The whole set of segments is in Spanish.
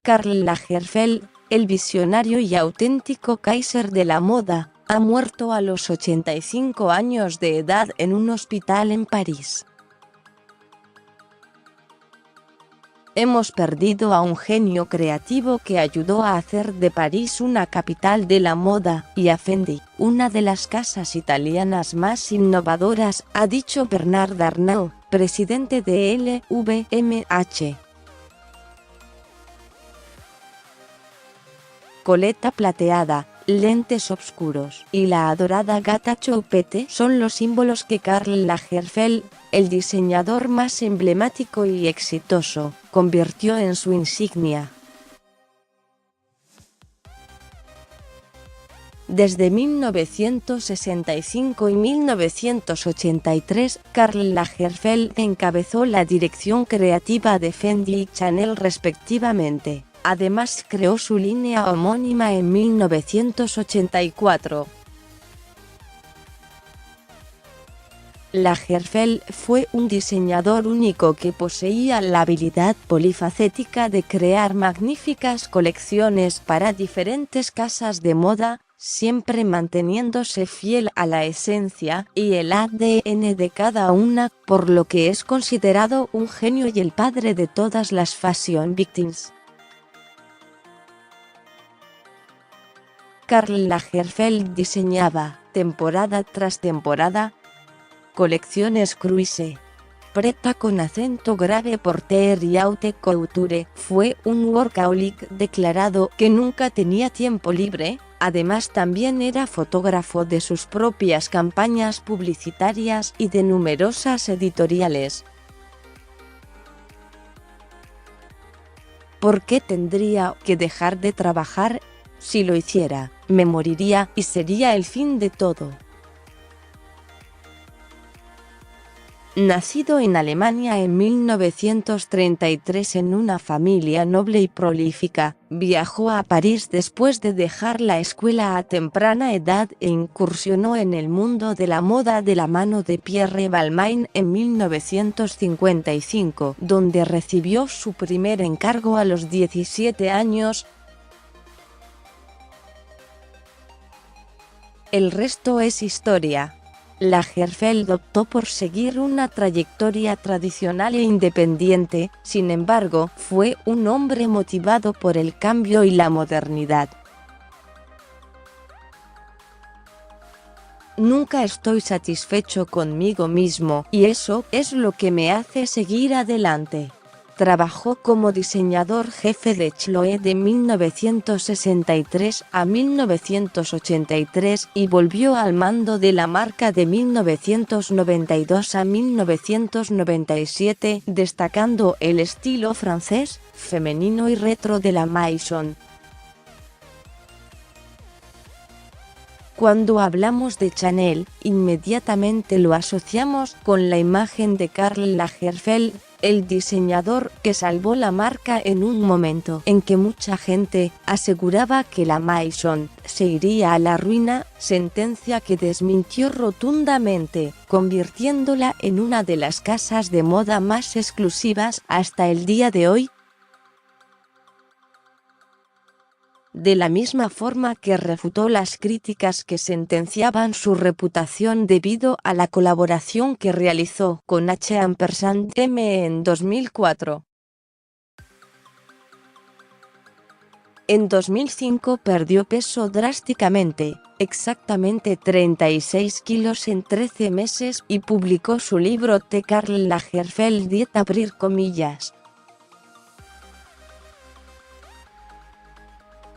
Karl Lagerfeld, el visionario y auténtico Kaiser de la moda, ha muerto a los 85 años de edad en un hospital en París. Hemos perdido a un genio creativo que ayudó a hacer de París una capital de la moda, y a Fendi, una de las casas italianas más innovadoras, ha dicho Bernard Arnault, presidente de LVMH. Coleta plateada, lentes oscuros y la adorada gata Choupette son los símbolos que Karl Lagerfeld, el diseñador más emblemático y exitoso, convirtió en su insignia. Desde 1965 y 1983, Karl Lagerfeld encabezó la dirección creativa de Fendi y Chanel respectivamente. Además creó su línea homónima en 1984. Lagerfeld fue un diseñador único que poseía la habilidad polifacética de crear magníficas colecciones para diferentes casas de moda, siempre manteniéndose fiel a la esencia y el ADN de cada una, por lo que es considerado un genio y el padre de todas las fashion victims. Karl Lagerfeld diseñaba, temporada tras temporada, colecciones cruise. Preta con acento grave porter y haute couture, fue un workaholic declarado que nunca tenía tiempo libre, además también era fotógrafo de sus propias campañas publicitarias y de numerosas editoriales. ¿Por qué tendría que dejar de trabajar? Si lo hiciera, me moriría y sería el fin de todo. Nacido en Alemania en 1933 en una familia noble y prolífica, viajó a París después de dejar la escuela a temprana edad e incursionó en el mundo de la moda de la mano de Pierre Balmain en 1955, donde recibió su primer encargo a los 17 años. El resto es historia. Lagerfeld optó por seguir una trayectoria tradicional e independiente, sin embargo, fue un hombre motivado por el cambio y la modernidad. Nunca estoy satisfecho conmigo mismo, y eso es lo que me hace seguir adelante. Trabajó como diseñador jefe de Chloé de 1963 a 1983 y volvió al mando de la marca de 1992 a 1997, destacando el estilo francés, femenino y retro de la Maison. Cuando hablamos de Chanel, inmediatamente lo asociamos con la imagen de Karl Lagerfeld, el diseñador que salvó la marca en un momento en que mucha gente aseguraba que la Maison se iría a la ruina, sentencia que desmintió rotundamente, convirtiéndola en una de las casas de moda más exclusivas hasta el día de hoy. De la misma forma que refutó las críticas que sentenciaban su reputación debido a la colaboración que realizó con H&M en 2004. En 2005 perdió peso drásticamente, exactamente 36 kilos en 13 meses, y publicó su libro The Karl Lagerfeld Diet abrir comillas.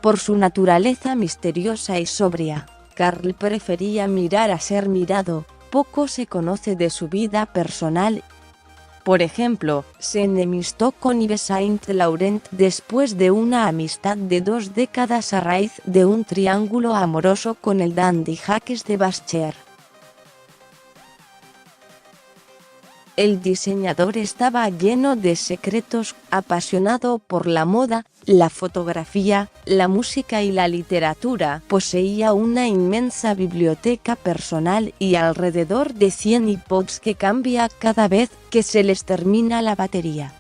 Por su naturaleza misteriosa y sobria, Karl prefería mirar a ser mirado. Poco se conoce de su vida personal. Por ejemplo, se enemistó con Yves Saint Laurent después de una amistad de 2 décadas a raíz de un triángulo amoroso con el dandy Jacques de Basquiat. El diseñador estaba lleno de secretos, apasionado por la moda, la fotografía, la música y la literatura. Poseía una inmensa biblioteca personal y alrededor de 100 iPods que cambia cada vez que se les termina la batería.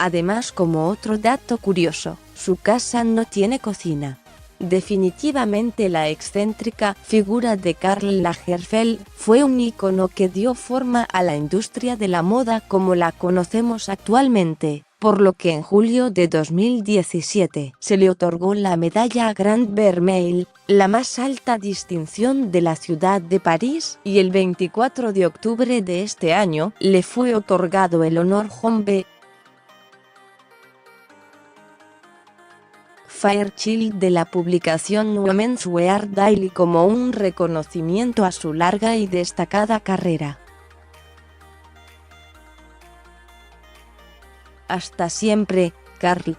Además, como otro dato curioso, su casa no tiene cocina. Definitivamente la excéntrica figura de Karl Lagerfeld fue un ícono que dio forma a la industria de la moda como la conocemos actualmente, por lo que en julio de 2017 se le otorgó la medalla Grand Vermeil, la más alta distinción de la ciudad de París, y el 24 de octubre de este año le fue otorgado el honor Homme Fairchild de la publicación Women's Wear Daily como un reconocimiento a su larga y destacada carrera. Hasta siempre, Karl.